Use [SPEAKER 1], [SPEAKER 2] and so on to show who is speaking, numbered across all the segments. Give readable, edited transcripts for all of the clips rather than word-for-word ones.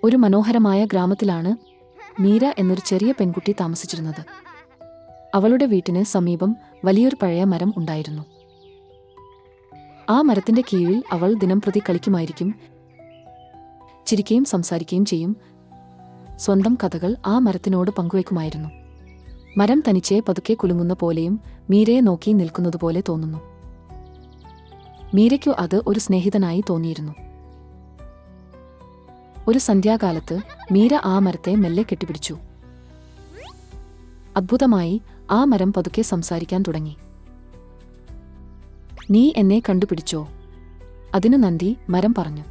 [SPEAKER 1] ഒരു മനോഹരമായ ഗ്രാമത്തിലാണ് മീര എന്നൊരു ചെറിയ പെൺകുട്ടി താമസിച്ചിരുന്നത്. അവളുടെ വീട്ടിന് സമീപം വലിയൊരു പഴയ മരം ഉണ്ടായിരുന്നു. ആ മരത്തിന്റെ കീഴിൽ അവൾ ദിനംപ്രതി കളിക്കുമായിരിക്കും, ചിരിക്കുകയും സംസാരിക്കുകയും ചെയ്യും. സ്വന്തം കഥകൾ ആ മരത്തിനോട് പങ്കുവയ്ക്കുമായിരുന്നു. മരം തനിച്ചേ പതുക്കെ കുലുങ്ങുന്ന പോലെയും മീരയെ നോക്കി നിൽക്കുന്നതുപോലെ തോന്നുന്നു. മീരയ്ക്കു അത് ഒരു സ്നേഹിതനായി തോന്നിയിരുന്നു. ഒരു സന്ധ്യാകാലത്ത് മീര ആ മരത്തെ മെല്ലെ കെട്ടിപ്പിടിച്ചു. അദ്ഭുതമായി ആ മരം പതുക്കെ സംസാരിക്കാൻ തുടങ്ങി. "നീ എന്നെ കണ്ടുപിടിച്ചോ?" "അതിനു നന്ദി," മരം പറഞ്ഞു.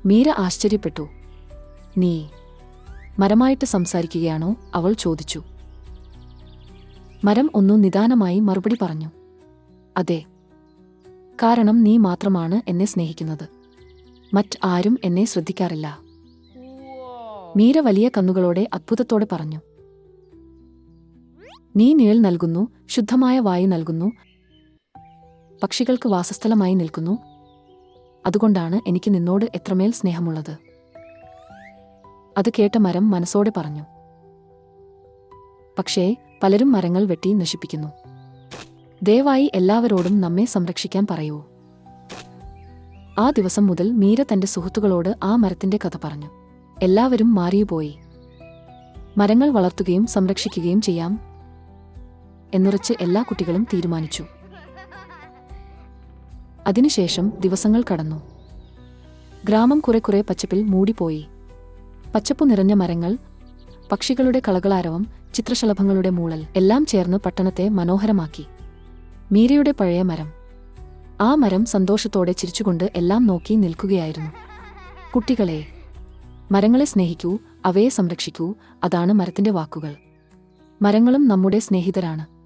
[SPEAKER 1] മീര ആശ്ചര്യപ്പെട്ടു. "നീ മരമായിട്ട് സംസാരിക്കുകയാണോ?" അവൾ ചോദിച്ചു. മരം ഒന്നു നിദാനമായി മറുപടി പറഞ്ഞു. "അതെ. കാരണം നീ മാത്രമാണ് എന്നെ സ്നേഹിക്കുന്നത്. മറ്റാരും എന്നെ ശ്രദ്ധിക്കാറില്ല." മീര വലിയ കണ്ണുകളോടെ അത്ഭുതത്തോടെ പറഞ്ഞു. "നീ നിഴൽ നൽകുന്നു, ശുദ്ധമായ വായു നൽകുന്നു, പക്ഷികൾക്ക് വാസസ്ഥലമായി നിൽക്കുന്നു. അതുകൊണ്ടാണ് എനിക്ക് നിന്നോട് എത്രമേൽ സ്നേഹമുള്ളത്." അത് കേട്ട മരം മനസ്സോടെ പറഞ്ഞു. "പക്ഷേ പലരും മരങ്ങൾ വെട്ടി നശിപ്പിക്കുന്നു. ദയവായി എല്ലാവരോടും നമ്മെ സംരക്ഷിക്കാൻ പറയൂ." ആ ദിവസം മുതൽ മീര തന്റെ സുഹൃത്തുക്കളോട് ആ മരത്തിന്റെ കഥ പറഞ്ഞു. എല്ലാവരും മാറിയുപോയി. മരങ്ങൾ വളർത്തുകയും സംരക്ഷിക്കുകയും ചെയ്യാം എന്നുറച്ച് എല്ലാ കുട്ടികളും തീരുമാനിച്ചു. അതിനുശേഷം ദിവസങ്ങൾ കടന്നു. ഗ്രാമം കുറെ പച്ചപ്പിൽ മൂടിപ്പോയി. പച്ചപ്പു നിറഞ്ഞ മരങ്ങൾ, പക്ഷികളുടെ കളകളാരവം, ചിത്രശലഭങ്ങളുടെ മൂളൽ എല്ലാം ചേർന്ന് പട്ടണത്തെ മനോഹരമാക്കി. മീരയുടെ പഴയ മരം. ആ മരം സന്തോഷത്തോടെ ചിരിച്ചുകൊണ്ട് എല്ലാം നോക്കി നിൽക്കുകയായിരുന്നു. കുട്ടികളെ, മരങ്ങളെ സ്നേഹിക്കൂ, അവയെ സംരക്ഷിക്കൂ. അതാണ് മരത്തിന്റെ വാക്കുകൾ. മരങ്ങളും നമ്മുടെ സ്നേഹിതരാണ്.